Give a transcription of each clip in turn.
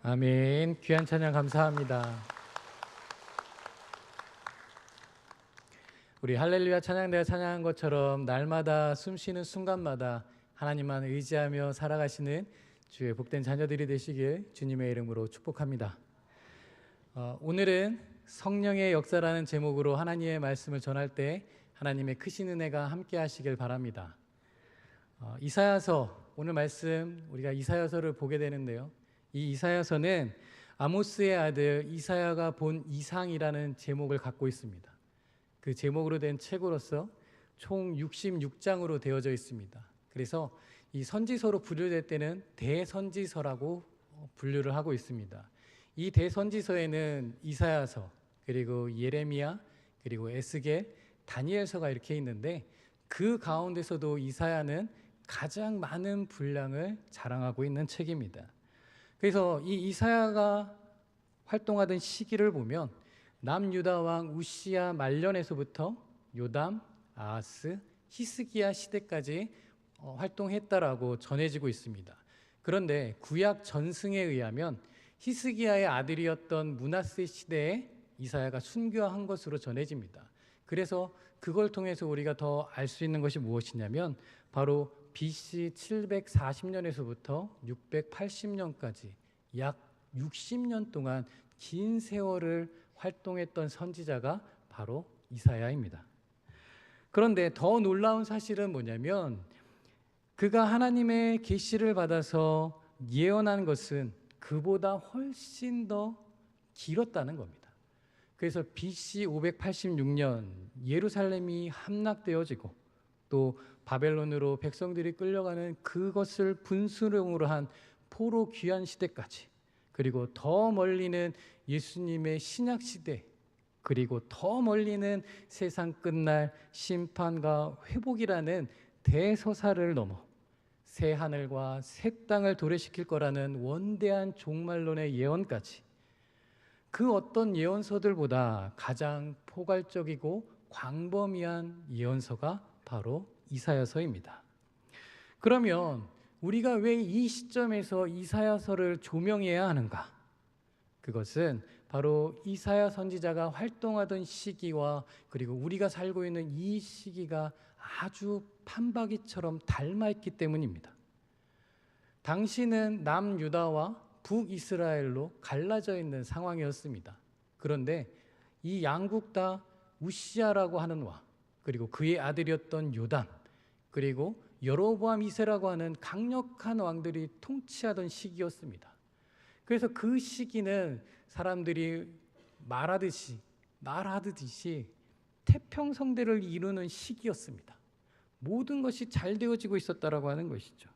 아멘. 귀한 찬양 감사합니다. 우리 할렐루야 찬양대가 찬양한 것처럼 날마다 숨쉬는 순간마다 하나님만 의지하며 살아가시는 주의 복된 자녀들이 되시길 주님의 이름으로 축복합니다. 오늘은 성령의 역사라는 제목으로 하나님의 말씀을 전할 때 하나님의 크신 은혜가 함께 하시길 바랍니다. 이사야서, 오늘 말씀 우리가 이사야서를 보게 되는데요, 이 이사야서는 아모스의 아들 이사야가 본 이상이라는 제목을 갖고 있습니다. 그 제목으로 된 책으로서 총 66장으로 되어져 있습니다. 그래서 이 선지서로 분류될 때는 대선지서라고 분류를 하고 있습니다. 이 대선지서에는 이사야서, 그리고 예레미야, 그리고 에스겔, 다니엘서가 이렇게 있는데, 그 가운데서도 이사야는 가장 많은 분량을 자랑하고 있는 책입니다. 그래서 이 이사야가 활동하던 시기를 보면 남유다 왕 우시야 말년에서부터 요담, 아하스, 히스기야 시대까지 활동했다라고 전해지고 있습니다. 그런데 구약 전승에 의하면 히스기야의 아들이었던 므낫세 시대에 이사야가 순교한 것으로 전해집니다. 그래서 그걸 통해서 우리가 더 알 수 있는 것이 무엇이냐면 바로 BC 740년에서부터 680년까지 약 60년 동안 긴 세월을 활동했던 선지자가 바로 이사야입니다. 그런데 더 놀라운 사실은 뭐냐면 그가 하나님의 계시를 받아서 예언한 것은 그보다 훨씬 더 길었다는 겁니다. 그래서 BC 586년 예루살렘이 함락되어지고 또 바벨론으로 백성들이 끌려가는 그것을 분수령으로 한 포로 귀환 시대까지, 그리고 더 멀리는 예수님의 신약 시대, 그리고 더 멀리는 세상 끝날 심판과 회복이라는 대서사를 넘어 새 하늘과 새 땅을 도래시킬 거라는 원대한 종말론의 예언까지, 그 어떤 예언서들보다 가장 포괄적이고 광범위한 예언서가 바로 이사야서입니다. 그러면 우리가 왜 이 시점에서 이사야서를 조명해야 하는가? 그것은 바로 이사야 선지자가 활동하던 시기와 그리고 우리가 살고 있는 이 시기가 아주 판박이처럼 닮아있기 때문입니다. 당시는 남유다와 북이스라엘로 갈라져 있는 상황이었습니다. 그런데 이 양국 다 우시야라고 하는 왕, 그리고 그의 아들이었던 요담, 그리고 여로보암 2세라고 하는 강력한 왕들이 통치하던 시기였습니다. 그래서 그 시기는 사람들이 말하듯이 태평성대를 이루는 시기였습니다. 모든 것이 잘 되어지고 있었다라고 하는 것이죠.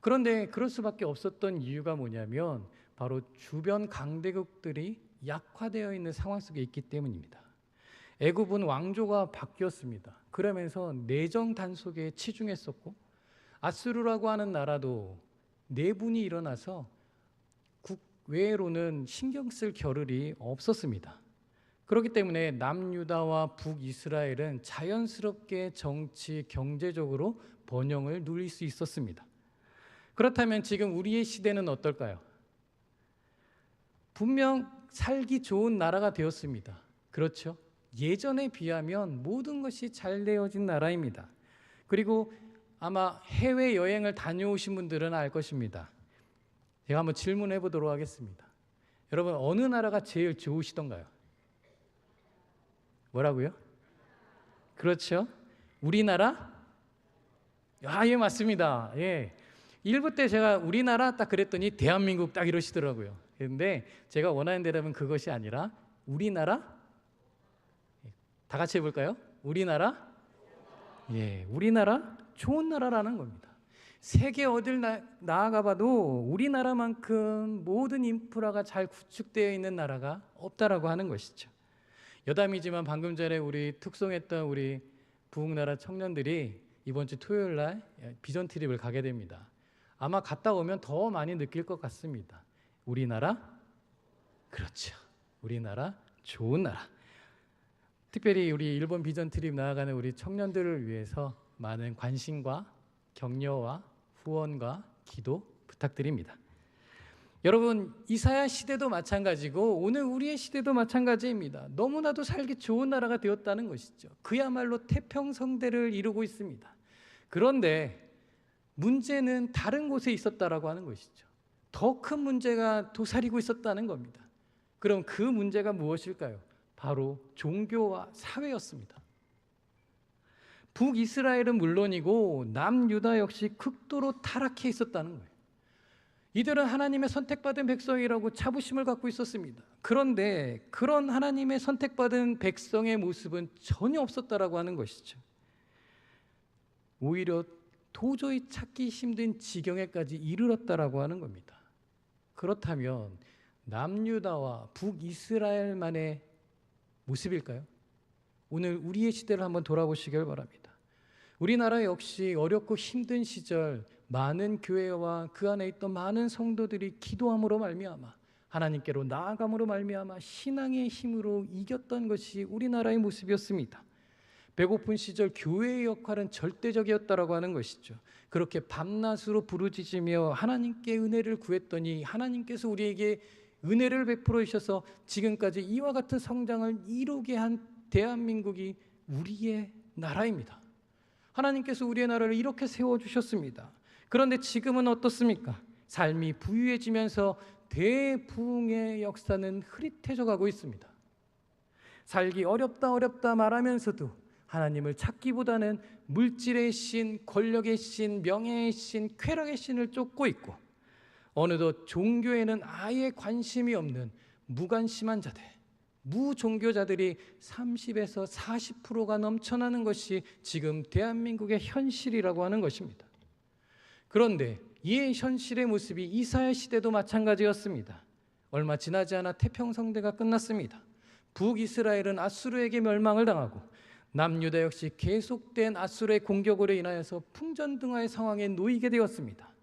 그런데 그럴 수밖에 없었던 이유가 뭐냐면 바로 주변 강대국들이 약화되어 있는 상황 속에 있기 때문입니다. 애굽은 왕조가 바뀌었습니다. 그러면서 내정 단속에 치중했었고, 아수르라고 하는 나라도 내분이 일어나서 국외로는 신경 쓸 겨를이 없었습니다. 그렇기 때문에 남유다와 북이스라엘은 자연스럽게 정치, 경제적으로 번영을 누릴 수 있었습니다. 그렇다면 지금 우리의 시대는 어떨까요? 분명 살기 좋은 나라가 되었습니다. 그렇죠? 예전에 비하면 모든 것이 잘 되어진 나라입니다. 그리고 아마 해외여행을 다녀오신 분들은 알 것입니다. 제가 한번 질문해 보도록 하겠습니다. 여러분, 어느 나라가 제일 좋으시던가요? 뭐라고요? 그렇죠? 우리나라? 예, 맞습니다. 예. 1부 때 제가 우리나라 딱 그랬더니 대한민국 딱 이러시더라고요. 그런데 제가 원하는 대답은 그것이 아니라 우리나라? 다 같이 해볼까요? 우리나라? 예, 우리나라 좋은 나라라는 겁니다. 세계 어딜 나아가 봐도 우리나라만큼 모든 인프라가 잘 구축되어 있는 나라가 없다라고 하는 것이죠. 여담이지만 방금 전에 우리 특송했던 우리 부흥나라 청년들이 이번 주 토요일 날 비전 트립을 가게 됩니다. 아마 갔다 오면 더 많이 느낄 것 같습니다. 우리나라? 그렇죠. 우리나라 좋은 나라. 특별히 우리 일본 비전 트립 나아가는 우리 청년들을 위해서 많은 관심과 격려와 후원과 기도 부탁드립니다. 여러분, 이사야 시대도 마찬가지고 오늘 우리의 시대도 마찬가지입니다. 너무나도 살기 좋은 나라가 되었다는 것이죠. 그야말로 태평성대를 이루고 있습니다. 그런데 문제는 다른 곳에 있었다라고 하는 것이죠. 더 큰 문제가 도사리고 있었다는 겁니다. 그럼 그 문제가 무엇일까요? 바로 종교와 사회였습니다. 북이스라엘은 물론이고 남유다 역시 극도로 타락해 있었다는 거예요. 이들은 하나님의 선택받은 백성이라고 자부심을 갖고 있었습니다. 그런데 그런 하나님의 선택받은 백성의 모습은 전혀 없었다라고 하는 것이죠. 오히려 도저히 찾기 힘든 지경에까지 이르렀다라고 하는 겁니다. 그렇다면 남유다와 북이스라엘만의 모습일까요? 오늘 우리의 시대를 한번 돌아보시길 바랍니다. 우리나라 역시 어렵고 힘든 시절 많은 교회와 그 안에 있던 많은 성도들이 기도함으로 말미암아 하나님께로 나아감으로 말미암아 신앙의 힘으로 이겼던 것이 우리나라의 모습이었습니다. 배고픈 시절 교회의 역할은 절대적이었다라고 하는 것이죠. 그렇게 밤낮으로 부르짖으며 하나님께 은혜를 구했더니 하나님께서 우리에게 은혜를 베풀어 주셔서 지금까지 이와 같은 성장을 이루게 한 대한민국이 우리의 나라입니다. 하나님께서 우리의 나라를 이렇게 세워주셨습니다. 그런데 지금은 어떻습니까? 삶이 부유해지면서 대부흥의 역사는 흐릿해져 가고 있습니다. 살기 어렵다 말하면서도 하나님을 찾기보다는 물질의 신, 권력의 신, 명예의 신, 쾌락의 신을 쫓고 있고 어느덧 종교에는 아예 관심이 없는 무관심한 자들, 무종교자들이 30에서 40%가 넘쳐나는 것이 지금 대한민국의 현실이라고 하는 것입니다. 그런데 이 현실의 모습이 이사야 시대도 마찬가지였습니다. 얼마 지나지 않아 태평성대가 끝났습니다. 북이스라엘은 아수르에게 멸망을 당하고 남유다 역시 계속된 아수르의 공격으로 인하여서 풍전등화의 상황에 놓이게 되었습니다.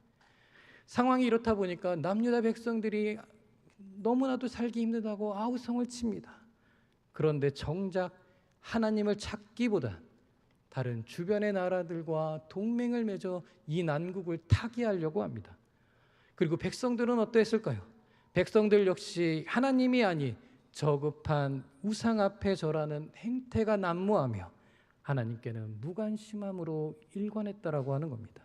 상황이 이렇다 보니까 남유다 백성들이 너무나도 살기 힘들다고 아우성을 칩니다. 그런데 정작 하나님을 찾기보다 다른 주변의 나라들과 동맹을 맺어 이 난국을 타개하려고 합니다. 그리고 백성들은 어떠했을까요? 백성들 역시 하나님이 아닌 저급한 우상 앞에 절하는 행태가 난무하며 하나님께는 무관심함으로 일관했다라고 하는 겁니다.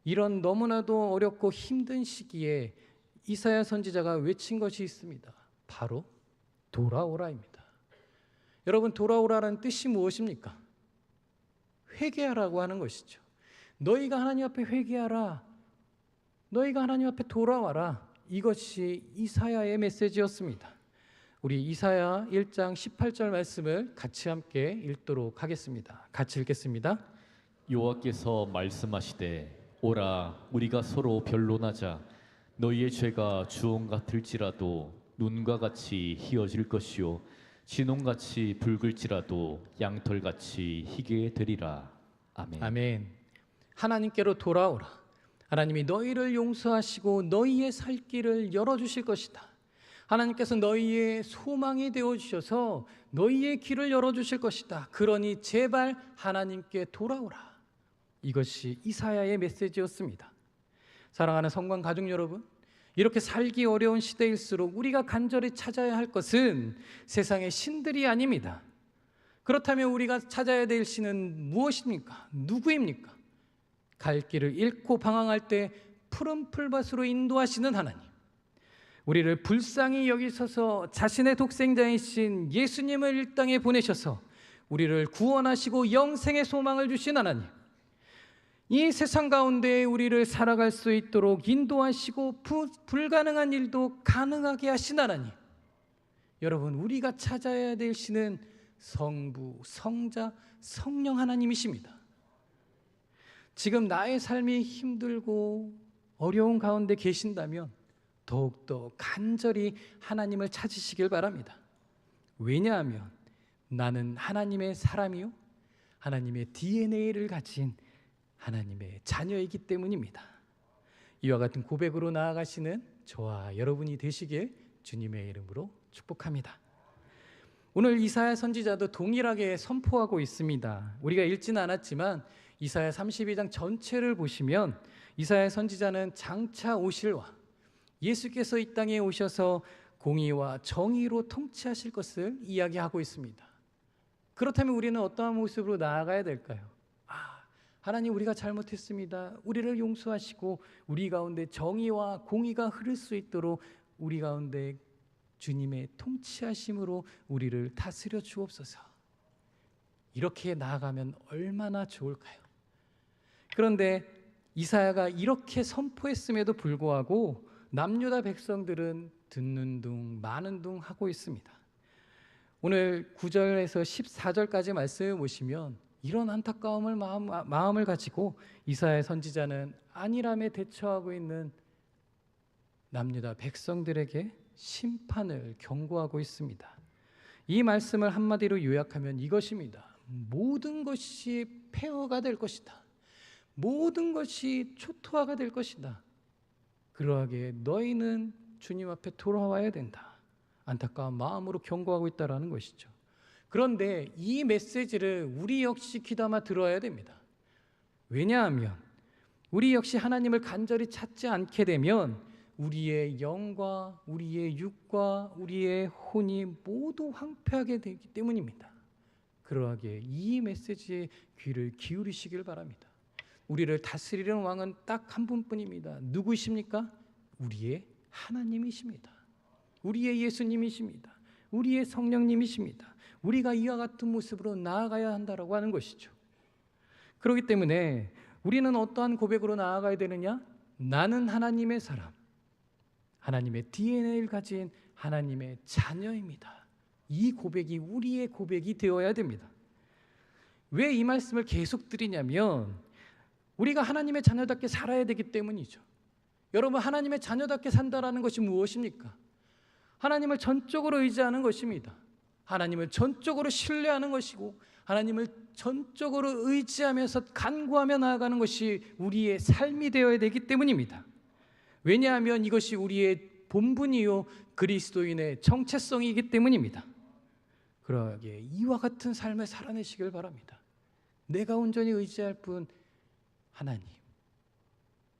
이런 너무나도 어렵고 힘든 시기에 이사야 선지자가 외친 것이 있습니다. 바로 돌아오라입니다. 여러분, 돌아오라는 뜻이 무엇입니까? 회개하라고 하는 것이죠. 너희가 하나님 앞에 회개하라. 너희가 하나님 앞에 돌아와라. 이것이 이사야의 메시지였습니다. 우리 이사야 1장 18절 말씀을 같이 함께 읽도록 하겠습니다. 같이 읽겠습니다. 여호와께서 말씀하시되 오라 우리가 서로 변론하자. 너희의 죄가 주홍 같을지라도 눈과 같이 희어질 것이요 진홍같이 붉을지라도 양털같이 희게 되리라. 아멘. 아멘. 하나님께로 돌아오라. 하나님이 너희를 용서하시고 너희의 살 길을 열어주실 것이다. 하나님께서 너희의 소망이 되어주셔서 너희의 길을 열어주실 것이다. 그러니 제발 하나님께 돌아오라. 이것이 이사야의 메시지였습니다. 사랑하는 성관 가족 여러분, 이렇게 살기 어려운 시대일수록 우리가 간절히 찾아야 할 것은 세상의 신들이 아닙니다. 그렇다면 우리가 찾아야 될 신은 무엇입니까? 누구입니까? 갈 길을 잃고 방황할 때 푸른 풀밭으로 인도하시는 하나님, 우리를 불쌍히 여기셔서 자신의 독생자이신 예수님을 이 땅에 보내셔서 우리를 구원하시고 영생의 소망을 주신 하나님, 이 세상 가운데 우리를 살아갈 수 있도록 인도하시고 불가능한 일도 가능하게 하신 하나님, 여러분, 우리가 찾아야 될 신은 성부, 성자, 성령 하나님이십니다. 지금 나의 삶이 힘들고 어려운 가운데 계신다면 더욱더 간절히 하나님을 찾으시길 바랍니다. 왜냐하면 나는 하나님의 사람이요 하나님의 DNA를 가진 하나님의 자녀이기 때문입니다. 이와 같은 고백으로 나아가시는 저와 여러분이 되시길 주님의 이름으로 축복합니다. 오늘 이사야 선지자도 동일하게 선포하고 있습니다. 우리가 읽지는 않았지만 이사야 32장 전체를 보시면 이사야 선지자는 장차 오실 왕, 예수께서 이 땅에 오셔서 공의와 정의로 통치하실 것을 이야기하고 있습니다. 그렇다면 우리는 어떠한 모습으로 나아가야 될까요? 하나님, 우리가 잘못했습니다. 우리를 용서하시고 우리 가운데 정의와 공의가 흐를 수 있도록 우리 가운데 주님의 통치하심으로 우리를 다스려 주옵소서. 이렇게 나아가면 얼마나 좋을까요? 그런데 이사야가 이렇게 선포했음에도 불구하고 남유다 백성들은 듣는 둥 마는 둥 하고 있습니다. 오늘 9절에서 14절까지 말씀을 보시면 이런 안타까움을 마음을 가지고 이사야 선지자는 안일함에 대처하고 있는 남유다 백성들에게 심판을 경고하고 있습니다. 이 말씀을 한마디로 요약하면 이것입니다. 모든 것이 폐허가 될 것이다. 모든 것이 초토화가 될 것이다. 그러하기에 너희는 주님 앞에 돌아와야 된다. 안타까운 마음으로 경고하고 있다라는 것이죠. 그런데 이 메시지를 우리 역시 귀담아 들어야 됩니다. 왜냐하면 우리 역시 하나님을 간절히 찾지 않게 되면 우리의 영과 우리의 육과 우리의 혼이 모두 황폐하게 되기 때문입니다. 그러하기에 이 메시지에 귀를 기울이시길 바랍니다. 우리를 다스리는 왕은 딱 한 분뿐입니다. 누구십니까? 우리의 하나님이십니다. 우리의 예수님이십니다. 우리의 성령님이십니다. 우리가 이와 같은 모습으로 나아가야 한다라고 하는 것이죠. 그렇기 때문에 우리는 어떠한 고백으로 나아가야 되느냐? 나는 하나님의 사람, 하나님의 DNA를 가진 하나님의 자녀입니다. 이 고백이 우리의 고백이 되어야 됩니다. 왜 이 말씀을 계속 드리냐면 우리가 하나님의 자녀답게 살아야 되기 때문이죠. 여러분, 하나님의 자녀답게 산다라는 것이 무엇입니까? 하나님을 전적으로 의지하는 것입니다. 하나님을 전적으로 신뢰하는 것이고 하나님을 전적으로 의지하면서 간구하며 나아가는 것이 우리의 삶이 되어야 되기 때문입니다. 왜냐하면 이것이 우리의 본분이요 그리스도인의 정체성이기 때문입니다. 그러기에 이와 같은 삶을 살아내시길 바랍니다. 내가 온전히 의지할 분 하나님,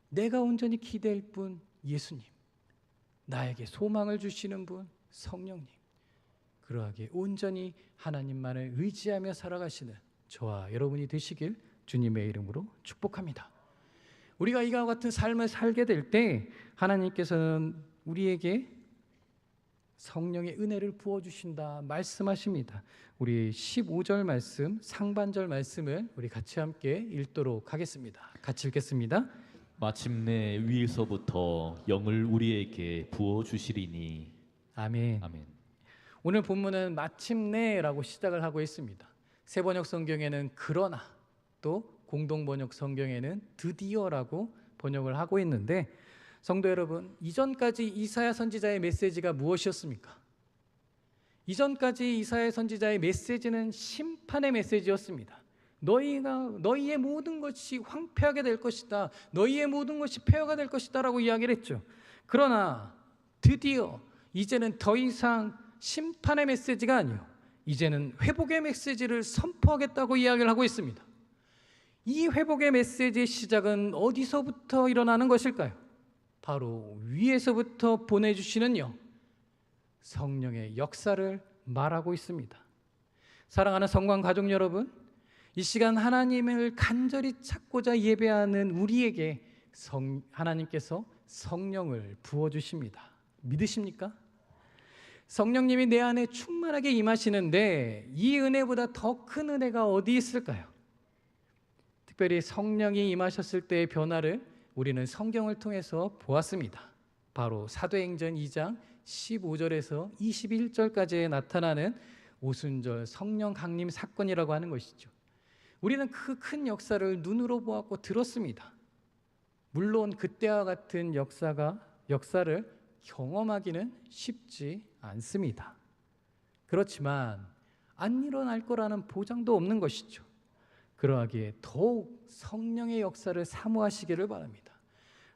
내가 온전히 기댈 분 예수님, 나에게 소망을 주시는 분 성령님, 그러하게 온전히 하나님만을 의지하며 살아가시는 저와 여러분이 되시길 주님의 이름으로 축복합니다. 우리가 이와 같은 삶을 살게 될 때 하나님께서는 우리에게 성령의 은혜를 부어주신다 말씀하십니다. 우리 15절 말씀, 상반절 말씀을 우리 같이 함께 읽도록 하겠습니다. 같이 읽겠습니다. 마침내 위에서부터 영을 우리에게 부어주시리니. 아멘. 아멘. 오늘 본문은 마침내라고 시작을 하고 있습니다. 세번역 성경에는 그러나, 또 공동번역 성경에는 드디어라고 번역을 하고 있는데, 성도 여러분, 이전까지 이사야 선지자의 메시지가 무엇이었습니까? 이전까지 이사야 선지자의 메시지는 심판의 메시지였습니다. 너희의 모든 것이 황폐하게 될 것이다, 너희의 모든 것이 폐허가 될 것이다 라고 이야기를 했죠. 그러나 드디어 이제는 더 이상 심판의 메시지가 아니요, 이제는 회복의 메시지를 선포하겠다고 이야기를 하고 있습니다. 이 회복의 메시지의 시작은 어디서부터 일어나는 것일까요? 바로 위에서부터 보내주시는요 성령의 역사를 말하고 있습니다. 사랑하는 성관 가족 여러분, 이 시간 하나님을 간절히 찾고자 예배하는 우리에게 하나님께서 성령을 부어주십니다. 믿으십니까? 성령님이 내 안에 충만하게 임하시는데 이 은혜보다 더 큰 은혜가 어디 있을까요? 특별히 성령이 임하셨을 때의 변화를 우리는 성경을 통해서 보았습니다. 바로 사도행전 2장 15절에서 21절까지에 나타나는 오순절 성령 강림 사건이라고 하는 것이죠. 우리는 그 큰 역사를 눈으로 보았고 들었습니다. 물론 그때와 같은 역사를 경험하기는 쉽지 않습니다. 그렇지만 안 일어날 거라는 보장도 없는 것이죠. 그러하기에 더욱 성령의 역사를 사모하시기를 바랍니다.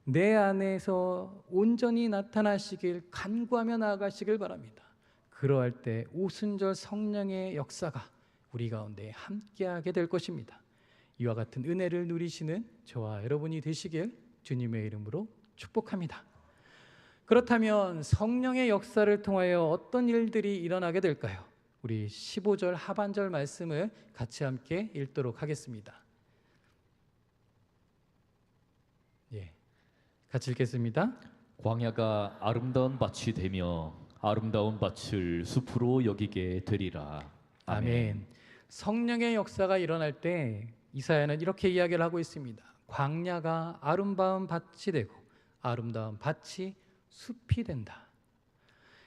내 안에서 온전히 나타나시길 간구하며 나아가시길 바랍니다. 그러할 때 오순절 성령의 역사가 우리 가운데 함께하게 될 것입니다. 이와 같은 은혜를 누리시는 저와 여러분이 되시길 주님의 이름으로 축복합니다. 그렇다면 성령의 역사를 통하여 어떤 일들이 일어나게 될까요? 우리 15절 하반절 말씀을 같이 함께 읽도록 하겠습니다. 예, 같이 읽겠습니다. 광야가 아름다운 밭이 되며 아름다운 밭을 숲으로 여기게 되리라. 아멘. 성령의 역사가 일어날 때 이사야는 이렇게 이야기를 하고 있습니다. 광야가 아름다운 밭이 되고 아름다운 밭이 숲이 된다.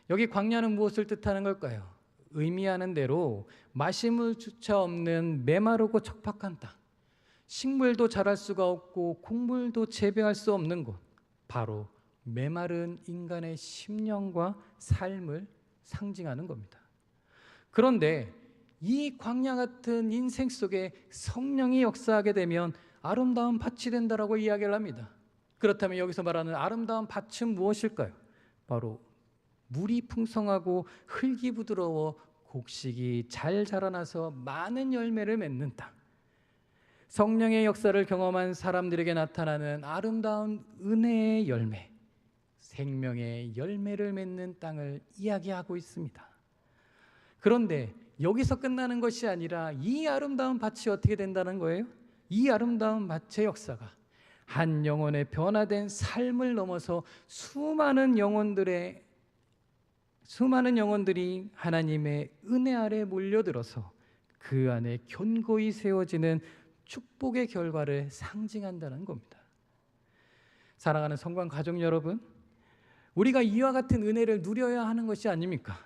여기 광야는 무엇을 뜻하는 걸까요? 의미하는 대로 마시물조차 없는 메마르고 척박한 땅, 식물도 자랄 수가 없고 곡물도 재배할 수 없는 곳, 바로 메마른 인간의 심령과 삶을 상징하는 겁니다. 그런데 이 광야 같은 인생 속에 성령이 역사하게 되면 아름다운 밭이 된다라고 이야기를 합니다. 그렇다면 여기서 말하는 아름다운 밭은 무엇일까요? 바로 물이 풍성하고 흙이 부드러워 곡식이 잘 자라나서 많은 열매를 맺는 땅. 성령의 역사를 경험한 사람들에게 나타나는 아름다운 은혜의 열매, 생명의 열매를 맺는 땅을 이야기하고 있습니다. 그런데 여기서 끝나는 것이 아니라 이 아름다운 밭이 어떻게 된다는 거예요? 이 아름다운 밭의 역사가 한 영혼의 변화된 삶을 넘어서 수많은 영혼들이 하나님의 은혜 아래 몰려들어서 그 안에 견고히 세워지는 축복의 결과를 상징한다는 겁니다. 사랑하는 성관 가족 여러분, 우리가 이와 같은 은혜를 누려야 하는 것이 아닙니까?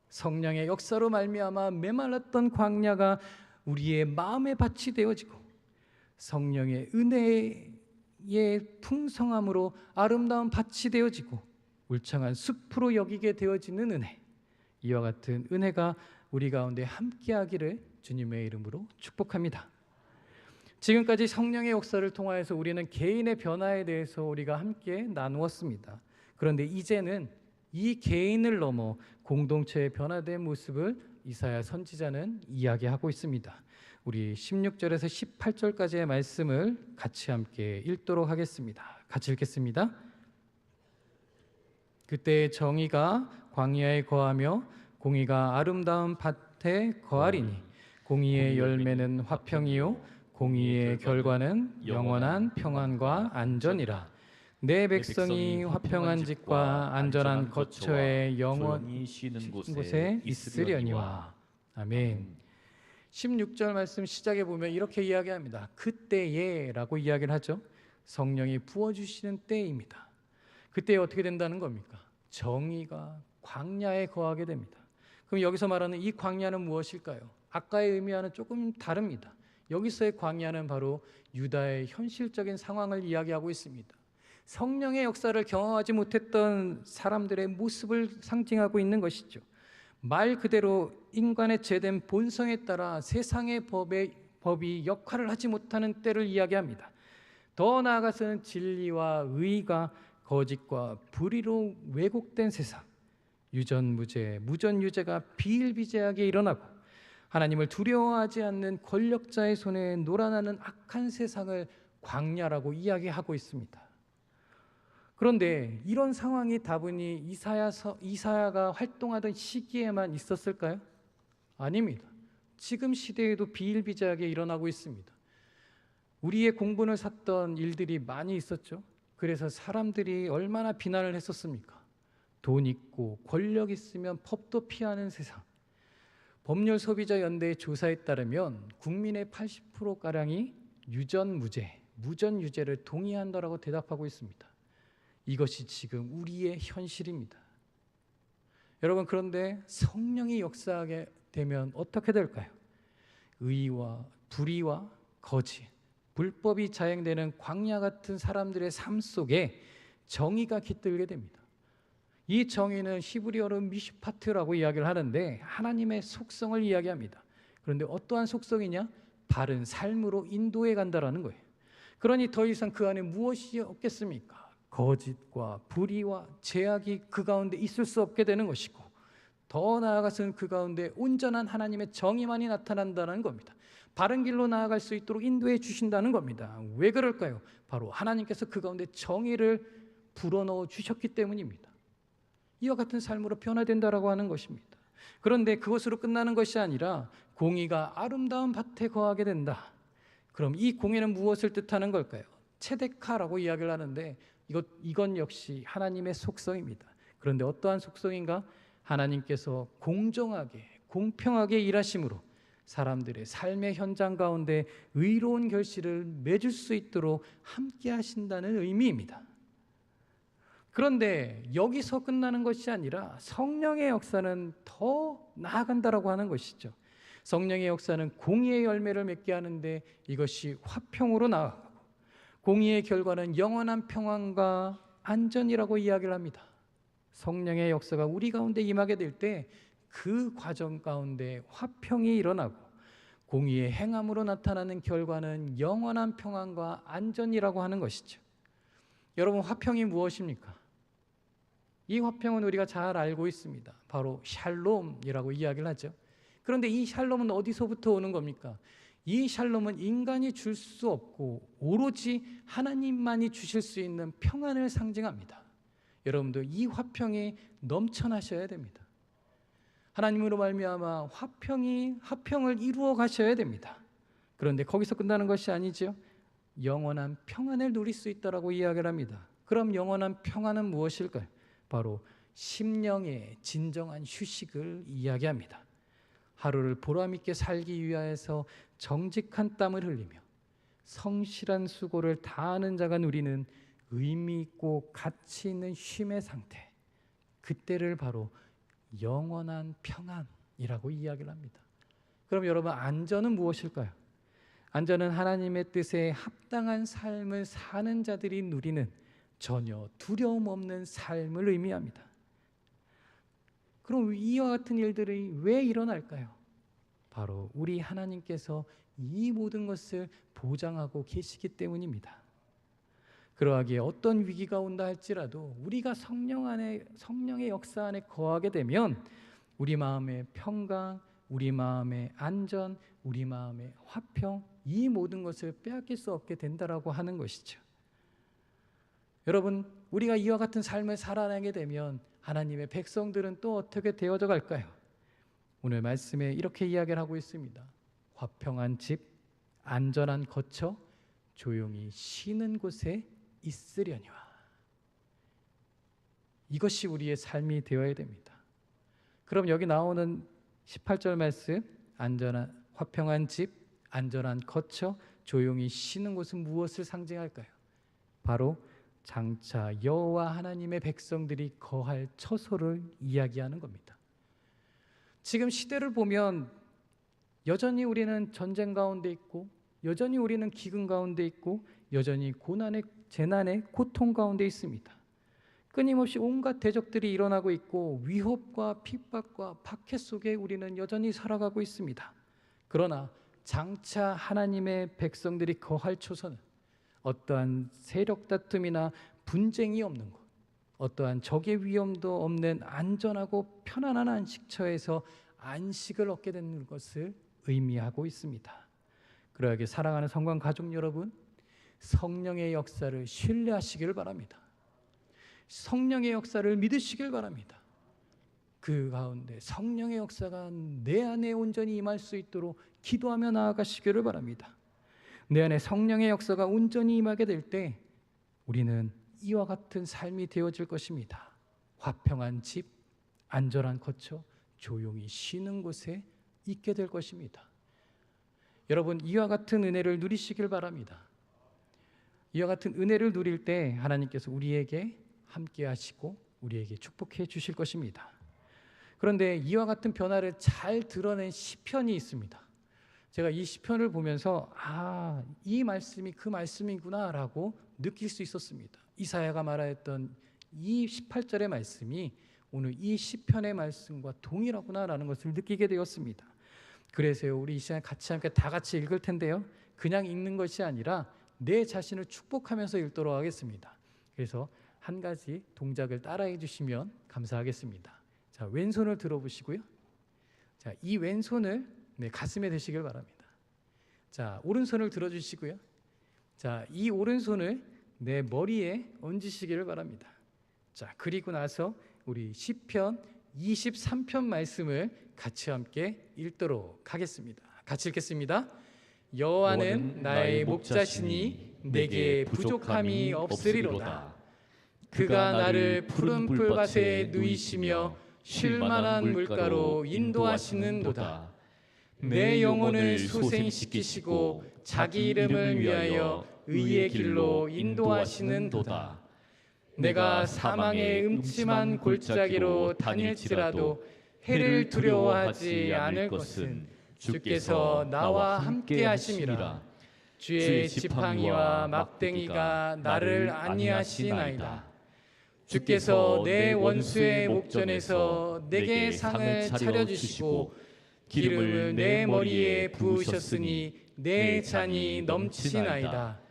성령의 역사로 말미암아 메말랐던 광야가 우리의 마음의 밭이 되어지고 성령의 은혜의 풍성함으로 아름다운 밭이 되어지고 울창한 숲으로 여기게 되어지는 은혜, 이와 같은 은혜가 우리 가운데 함께하기를 주님의 이름으로 축복합니다. 지금까지 성령의 역사를 통하여서 우리는 개인의 변화에 대해서 우리가 함께 나누었습니다. 그런데 이제는 이 개인을 넘어 공동체의 변화된 모습을 이사야 선지자는 이야기하고 있습니다. 우리 16절에서 18절까지의 말씀을 같이 함께 읽도록 하겠습니다. 같이 읽겠습니다. 그때 정의가 광야에 거하며 공의가 아름다운 밭에 거하리니 공의의 열매는 화평이요 공의의 결과는 영원한 평안과 안전이라. 내 백성이 화평한 집과 안전한 거처에 영원히 쉬는 곳에 있으려니와. 아멘. 16절 말씀 시작에 보면 이렇게 이야기합니다. 그때에라고 이야기를 하죠. 성령이 부어주시는 때입니다. 그때 어떻게 된다는 겁니까? 정의가 광야에 거하게 됩니다. 그럼 여기서 말하는 이 광야는 무엇일까요? 아까의 의미와는 조금 다릅니다. 여기서의 광야는 바로 유다의 현실적인 상황을 이야기하고 있습니다. 성령의 역사를 경험하지 못했던 사람들의 모습을 상징하고 있는 것이죠. 말 그대로 인간의 죄된 본성에 따라 세상의 법이 역할을 하지 못하는 때를 이야기합니다. 더 나아가서는 진리와 의가 거짓과 불의로 왜곡된 세상, 유전무죄, 무전유죄가 비일비재하게 일어나고 하나님을 두려워하지 않는 권력자의 손에 놀아나는 악한 세상을 광야라고 이야기하고 있습니다. 그런데 이런 상황이 다분히 이사야가 활동하던 시기에만 있었을까요? 아닙니다. 지금 시대에도 비일비재하게 일어나고 있습니다. 우리의 공분을 샀던 일들이 많이 있었죠. 그래서 사람들이 얼마나 비난을 했었습니까? 돈 있고 권력 있으면 법도 피하는 세상. 법률소비자연대의 조사에 따르면 국민의 80%가량이 유전무죄, 무전유죄를 동의한다라고 대답하고 있습니다. 이것이 지금 우리의 현실입니다. 여러분, 그런데 성령이 역사하게 되면 어떻게 될까요? 의와 불의와 거짓, 불법이 자행되는 광야 같은 사람들의 삶 속에 정의가 깃들게 됩니다. 이 정의는 히브리어로 미슈파트라고 이야기를 하는데 하나님의 속성을 이야기합니다. 그런데 어떠한 속성이냐? 바른 삶으로 인도해 간다라는 거예요. 그러니 더 이상 그 안에 무엇이 없겠습니까? 거짓과 불의와 죄악이 그 가운데 있을 수 없게 되는 것이고, 더 나아가서는 그 가운데 온전한 하나님의 정의만이 나타난다는 겁니다. 바른 길로 나아갈 수 있도록 인도해 주신다는 겁니다. 왜 그럴까요? 바로 하나님께서 그 가운데 정의를 불어넣어 주셨기 때문입니다. 이와 같은 삶으로 변화된다라고 하는 것입니다. 그런데 그것으로 끝나는 것이 아니라 공의가 아름다운 밭에 거하게 된다. 그럼 이 공의는 무엇을 뜻하는 걸까요? 체데카라고 이야기를 하는데 이건 역시 하나님의 속성입니다. 그런데 어떠한 속성인가? 하나님께서 공정하게 공평하게 일하심으로 사람들의 삶의 현장 가운데 의로운 결실을 맺을 수 있도록 함께 하신다는 의미입니다. 그런데 여기서 끝나는 것이 아니라 성령의 역사는 더 나아간다라고 하는 것이죠. 성령의 역사는 공의의 열매를 맺게 하는데 이것이 화평으로 나아가고 공의의 결과는 영원한 평안과 안전이라고 이야기를 합니다. 성령의 역사가 우리 가운데 임하게 될 때 그 과정 가운데 화평이 일어나고 공의의 행함으로 나타나는 결과는 영원한 평안과 안전이라고 하는 것이죠. 여러분, 화평이 무엇입니까? 이 화평은 우리가 잘 알고 있습니다. 바로 샬롬이라고 이야기를 하죠. 그런데 이 샬롬은 어디서부터 오는 겁니까? 이 샬롬은 인간이 줄 수 없고 오로지 하나님만이 주실 수 있는 평안을 상징합니다. 여러분들, 이 화평이 넘쳐나셔야 됩니다. 하나님으로 말미암아 화평을 이루어 가셔야 됩니다. 그런데 거기서 끝나는 것이 아니죠. 영원한 평안을 누릴 수 있다라고 이야기를 합니다. 그럼 영원한 평안은 무엇일까요? 바로 심령의 진정한 휴식을 이야기합니다. 하루를 보람있게 살기 위하여서 정직한 땀을 흘리며 성실한 수고를 다하는 자가 누리는 의미 있고 가치 있는 쉼의 상태, 그때를 바로 영원한 평안이라고 이야기를 합니다. 그럼 여러분, 안전은 무엇일까요? 안전은 하나님의 뜻에 합당한 삶을 사는 자들이 누리는 전혀 두려움 없는 삶을 의미합니다. 그럼 이와 같은 일들이 왜 일어날까요? 바로 우리 하나님께서 이 모든 것을 보장하고 계시기 때문입니다. 그러하기에 어떤 위기가 온다 할지라도 우리가 성령의 역사 안에 거하게 되면 우리 마음의 평강, 우리 마음의 안전, 우리 마음의 화평, 이 모든 것을 빼앗길 수 없게 된다라고 하는 것이죠. 여러분, 우리가 이와 같은 삶을 살아내게 되면 하나님의 백성들은 또 어떻게 되어져 갈까요? 오늘 말씀에 이렇게 이야기를 하고 있습니다. 화평한 집, 안전한 거처, 조용히 쉬는 곳에 있으려니와. 이것이 우리의 삶이 되어야 됩니다. 그럼 여기 나오는 18절 말씀, 화평한 집, 안전한 거처, 조용히 쉬는 곳은 무엇을 상징할까요? 바로 장차 여호와 하나님의 백성들이 거할 처소를 이야기하는 겁니다. 지금 시대를 보면 여전히 우리는 전쟁 가운데 있고, 여전히 우리는 기근 가운데 있고, 여전히 고난의 재난의 고통 가운데 있습니다. 끊임없이 온갖 대적들이 일어나고 있고 위협과 핍박과 박해 속에 우리는 여전히 살아가고 있습니다. 그러나 장차 하나님의 백성들이 거할 초소는 어떠한 세력 다툼이나 분쟁이 없는 곳, 어떠한 적의 위험도 없는 안전하고 편안한 안식처에서 안식을 얻게 되는 것을 의미하고 있습니다. 그러하게 사랑하는 성관 가족 여러분, 성령의 역사를 신뢰하시길 바랍니다. 성령의 역사를 믿으시길 바랍니다. 그 가운데 성령의 역사가 내 안에 온전히 임할 수 있도록 기도하며 나아가시기를 바랍니다. 내 안에 성령의 역사가 온전히 임하게 될 때 우리는 이와 같은 삶이 되어질 것입니다. 화평한 집, 안전한 거처, 조용히 쉬는 곳에 있게 될 것입니다. 여러분, 이와 같은 은혜를 누리시길 바랍니다. 이와 같은 은혜를 누릴 때 하나님께서 우리에게 함께 하시고 우리에게 축복해 주실 것입니다. 그런데 이와 같은 변화를 잘 드러낸 시편이 있습니다. 제가 이 시편을 보면서 이 말씀이 그 말씀이구나라고 느낄 수 있었습니다. 이사야가 말하였던 이 18절의 말씀이 오늘 이 시편의 말씀과 동일하구나라는 것을 느끼게 되었습니다. 그래서 우리 이 시간 같이 함께 다 같이 읽을 텐데요. 그냥 읽는 것이 아니라 내 자신을 축복하면서 읽도록 하겠습니다. 그래서 한 가지 동작을 따라해 주시면 감사하겠습니다. 자, 왼손을 들어보시고요. 자, 이 왼손을 가슴에 대시길 바랍니다. 자, 오른손을 들어주시고요. 자, 이 오른손을 내 머리에 얹으시기를 바랍니다. 자, 그리고 나서 우리 시편 23편 말씀을 같이 함께 읽도록 하겠습니다. 같이 읽겠습니다. 여호와는 나의 목자시니 내게 부족함이 없으리로다. 그가 나를 푸른 풀밭에 누이시며 쉴 만한 물가로 인도하시는도다. 내 영혼을 소생시키시고 자기 이름을 위하여 의의 길로 인도하시는도다. 내가 사망의 음침한 골짜기로 다닐지라도 해를 두려워하지 않을 것은 주께서 나와 함께 하심이라. 주의 지팡이와 막대기가 나를 안위하시나이다. 주께서 내 원수의 목전에서 내게 상을 차려주시고 기름을 내 머리에 부으셨으니 내 잔이 넘치나이다.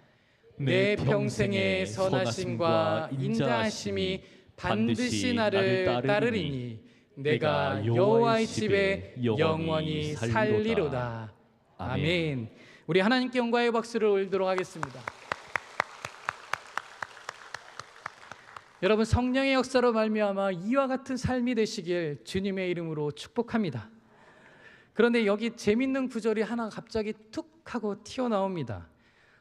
내 평생의 선하심과 인자하심이 반드시 나를 따르리니 내가 여호와의 집에 영원히 살리로다. 아멘. 우리 하나님께 영광의 박수를 올리도록 하겠습니다. 여러분, 성령의 역사로 말미암아 이와 같은 삶이 되시길 주님의 이름으로 축복합니다. 그런데 여기 재밌는 구절이 하나 갑자기 툭 하고 튀어나옵니다.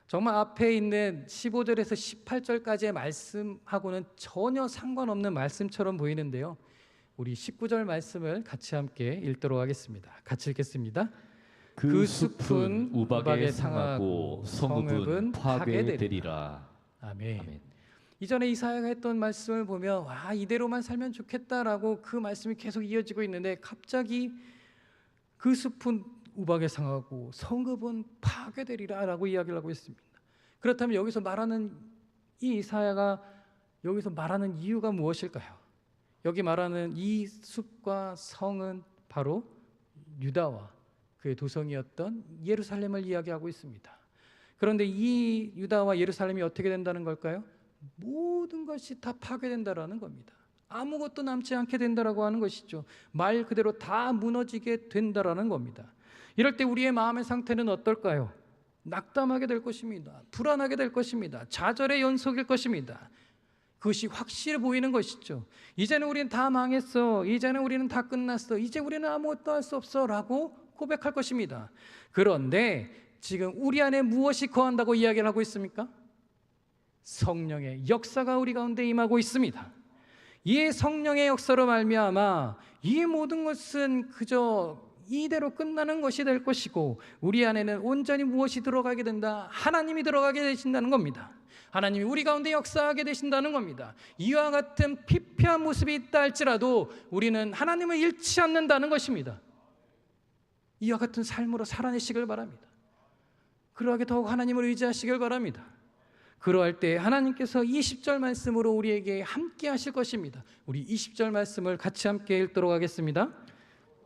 정말 앞에 있는 15절에서 18절까지의 말씀하고는 전혀 상관없는 말씀처럼 보이는데요, 우리 19절 말씀을 같이 함께 읽도록 하겠습니다. 같이 읽겠습니다. 그 숲은 우박에 상하고 성읍은 파괴되리라. 아멘. 아멘. 이전에 이사야가 했던 말씀을 보면 이대로만 살면 좋겠다라고 그 말씀이 계속 이어지고 있는데, 갑자기 그 숲은 우박에 상하고 성읍은 파괴되리라라고 이야기를 하고 있습니다. 그렇다면 여기서 말하는 이 이사야가 여기서 말하는 이유가 무엇일까요? 여기 말하는 이 숲과 성은 바로 유다와 그의 도성이었던 예루살렘을 이야기하고 있습니다. 그런데 이 유다와 예루살렘이 어떻게 된다는 걸까요? 모든 것이 다 파괴된다라는 겁니다. 아무것도 남지 않게 된다라고 하는 것이죠. 말 그대로 다 무너지게 된다라는 겁니다. 이럴 때 우리의 마음의 상태는 어떨까요? 낙담하게 될 것입니다. 불안하게 될 것입니다. 좌절의 연속일 것입니다. 그것이 확실해 보이는 것이죠. 이제는 우리는 다 망했어. 이제는 우리는 다 끝났어. 이제 우리는 아무것도 할 수 없어 라고 고백할 것입니다. 그런데 지금 우리 안에 무엇이 거한다고 이야기를 하고 있습니까? 성령의 역사가 우리 가운데 임하고 있습니다. 이 성령의 역사로 말미암아 이 모든 것은 그저 이대로 끝나는 것이 될 것이고, 우리 안에는 온전히 무엇이 들어가게 된다? 하나님이 들어가게 되신다는 겁니다. 하나님이 우리 가운데 역사하게 되신다는 겁니다. 이와 같은 피폐한 모습이 있다 할지라도 우리는 하나님을 잃지 않는다는 것입니다. 이와 같은 삶으로 살아내시길 바랍니다. 그러하게 더욱 하나님을 의지하시길 바랍니다. 그러할 때 하나님께서 20절 말씀으로 우리에게 함께 하실 것입니다. 우리 20절 말씀을 같이 함께 읽도록 하겠습니다.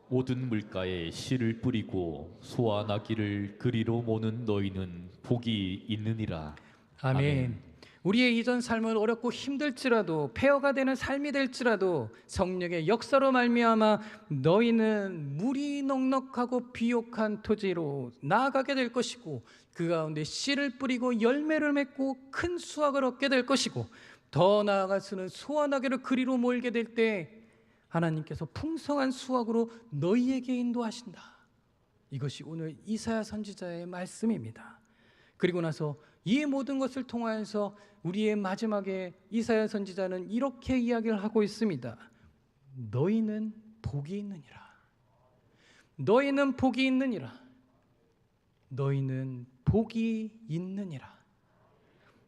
모든 물가에 씨를 뿌리고 소환하기를 그리로 모는 너희는 복이 있느니라. 아멘. 아멘. 우리의 이전 삶은 어렵고 힘들지라도, 폐허가 되는 삶이 될지라도 성령의 역사로 말미암아 너희는 물이 넉넉하고 비옥한 토지로 나아가게 될 것이고, 그 가운데 씨를 뿌리고 열매를 맺고 큰 수확을 얻게 될 것이고, 더 나아가서는 소환하기를 그리로 몰게 될 때 하나님께서 풍성한 수확으로 너희에게 인도하신다. 이것이 오늘 이사야 선지자의 말씀입니다. 그리고 나서 이 모든 것을 통하여서 우리의 마지막에 이사야 선지자는 이렇게 이야기를 하고 있습니다. 너희는 복이 있느니라. 너희는 복이 있느니라. 너희는 복이 있느니라.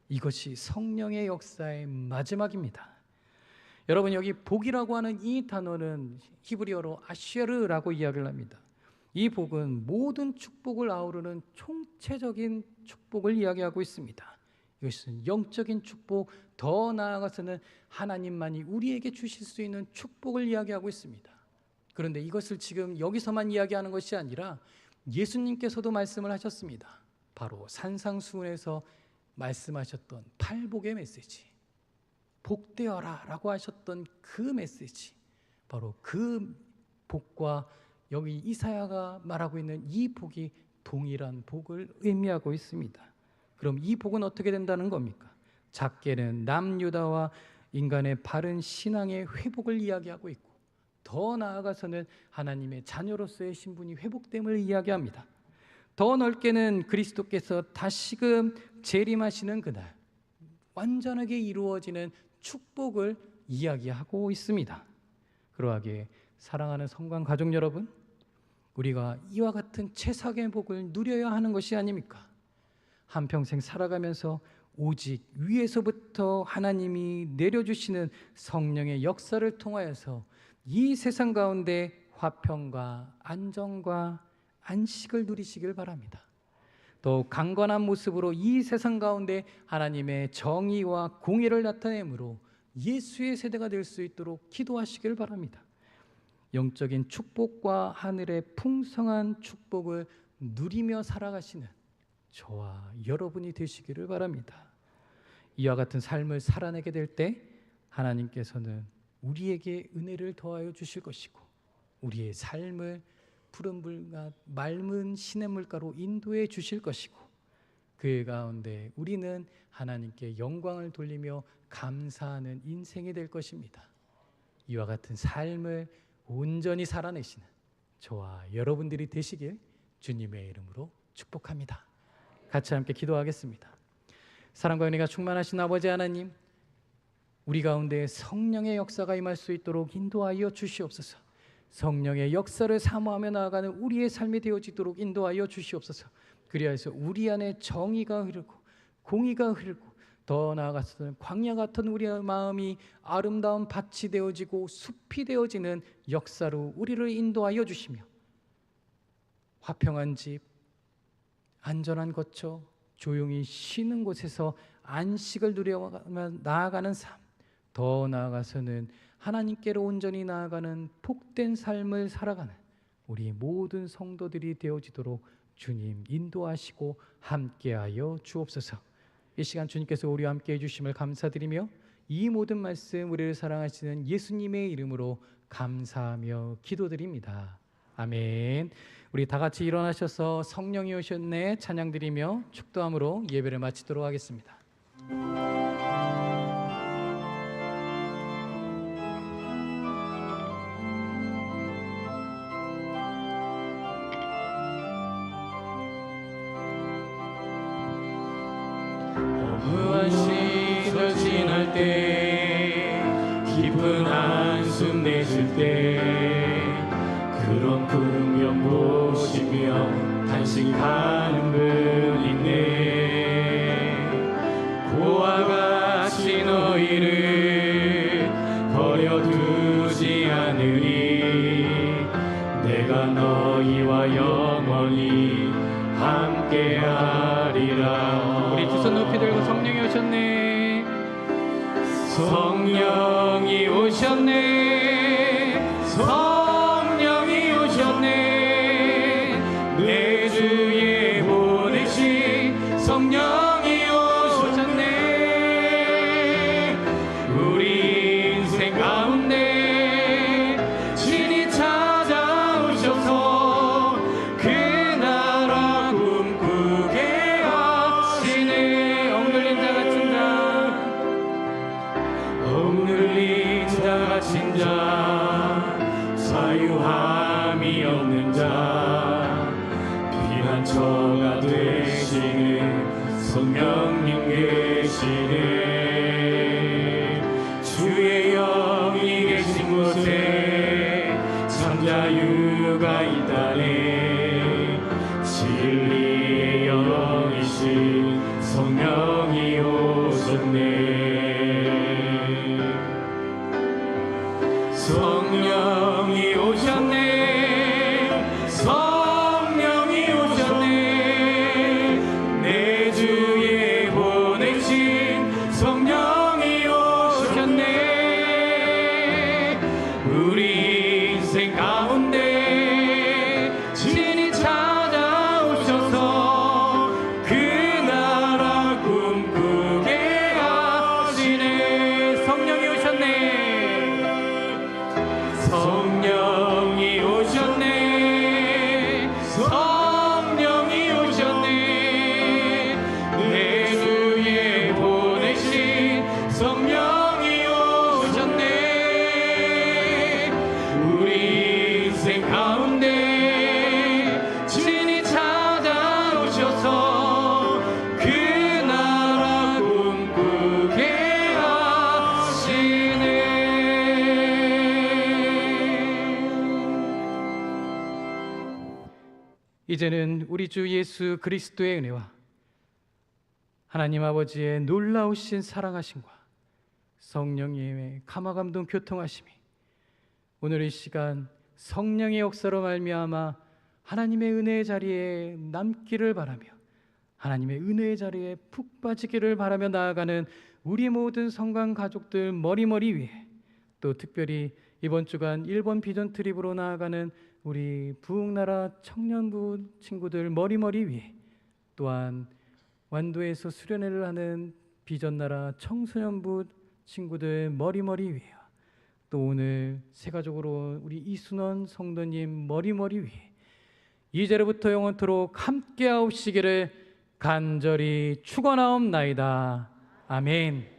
이것이 성령의 역사의 마지막입니다. 여러분, 여기 복이라고 하는 이 단어는 히브리어로 아쉐르라고 이야기를 합니다. 이 복은 모든 축복을 아우르는 총체적인 축복을 이야기하고 있습니다. 이것은 영적인 축복, 더 나아가서는 하나님만이 우리에게 주실 수 있는 축복을 이야기하고 있습니다. 그런데 이것을 지금 여기서만 이야기하는 것이 아니라 예수님께서도 말씀을 하셨습니다. 바로 산상수훈에서 말씀하셨던 팔복의 메시지, 복되어라 라고 하셨던 그 메시지, 바로 그 복과 여기 이사야가 말하고 있는 이 복이 동일한 복을 의미하고 있습니다. 그럼 이 복은 어떻게 된다는 겁니까? 작게는 남유다와 인간의 바른 신앙의 회복을 이야기하고 있고, 더 나아가서는 하나님의 자녀로서의 신분이 회복됨을 이야기합니다. 더 넓게는 그리스도께서 다시금 재림하시는 그날 완전하게 이루어지는 축복을 이야기하고 있습니다. 그러하기에 사랑하는 성관 가족 여러분, 우리가 이와 같은 최상의 복을 누려야 하는 것이 아닙니까? 한평생 살아가면서 오직 위에서부터 하나님이 내려주시는 성령의 역사를 통하여서 이 세상 가운데 화평과 안정과 안식을 누리시길 바랍니다. 또 강건한 모습으로 이 세상 가운데 하나님의 정의와 공의를 나타내므로 예수의 세대가 될 수 있도록 기도하시길 바랍니다. 영적인 축복과 하늘의 풍성한 축복을 누리며 살아가시는 저와 여러분이 되시기를 바랍니다. 이와 같은 삶을 살아내게 될 때 하나님께서는 우리에게 은혜를 더하여 주실 것이고, 우리의 삶을 푸른 불과 맑은 시냇물가로 인도해 주실 것이고, 그 가운데 우리는 하나님께 영광을 돌리며 감사하는 인생이 될 것입니다. 이와 같은 삶을 온전히 살아내시는 저와 여러분들이 되시길 주님의 이름으로 축복합니다. 같이 함께 기도하겠습니다. 사랑과 은혜가 충만하신 아버지 하나님, 우리 가운데 성령의 역사가 임할 수 있도록 인도하여 주시옵소서. 성령의 역사를 사모하며 나아가는 우리의 삶이 되어지도록 인도하여 주시옵소서. 그리하여서 우리 안에 정의가 흐르고 공의가 흐르고, 더 나아가서는 광야 같은 우리의 마음이 아름다운 밭이 되어지고 숲이 되어지는 역사로 우리를 인도하여 주시며, 화평한 집, 안전한 거처, 조용히 쉬는 곳에서 안식을 누려 나아가는 삶, 더 나아가서는 하나님께로 온전히 나아가는 복된 삶을 살아가는 우리 모든 성도들이 되어지도록 주님 인도하시고 함께하여 주옵소서. 이 시간 주님께서 우리와 함께 해주심을 감사드리며, 이 모든 말씀 우리를 사랑하시는 예수님의 이름으로 감사하며 기도드립니다. 아멘. 우리 다 같이 일어나셔서 성령이 오셨네 찬양드리며 축도함으로 예배를 마치도록 하겠습니다. 허무한 시절 지날 때, 깊은 한숨 내쉴 때, 그런 풍경 보시며 탄식하는 분 있네. 고와 같이 너희를 버려두지 않으리. 내가 너희와 영원히 함께하리라. 우리 두 손 높이 들고 성령이 오셨네. 성령이 오셨네. 성령이 오셨네. 내 주에 보내신 성령이 오셨네. 우리 인생 가운데 친히 찾아오셔서 그 나라 꿈꾸게 하시네. 억눌린 자 갇힌 자, 억눌린 자 갇힌 자, 자유함이 없는 자, 피난처가 되시는 성령님 계시네. 주의 영이 계신 곳에 참 자유가 있다네. 진리의 영이신 성령이 오셨네. 성령이 오셨네. 성령이 오셨네. 내 주에 보내신 성령이 오셨네. 우리 인생 가운데 친히 찾아오셔서 그 나라 꿈꾸게 하시네. 성령이 오셨네. 성령 이제는 우리 주 예수 그리스도의 은혜와 하나님 아버지의 놀라우신 사랑하심과 성령님의 감화감동 교통하심이 오늘 이 시간 성령의 역사로 말미암아 하나님의 은혜의 자리에 남기를 바라며 하나님의 은혜의 자리에 푹 빠지기를 바라며 나아가는 우리 모든 성관 가족들 머리머리 위에, 또 특별히 이번 주간 일본 비전 트립으로 나아가는 우리 부흥나라 청년부 친구들 머리머리 위에, 또한 완도에서 수련회를 하는 비전나라 청소년부 친구들 머리머리 위에, 또 오늘 새가족으로 우리 이순원 성도님 머리머리 위에 이제로부터 영원토록 함께하옵시기를 간절히 축원하옵나이다. 아멘.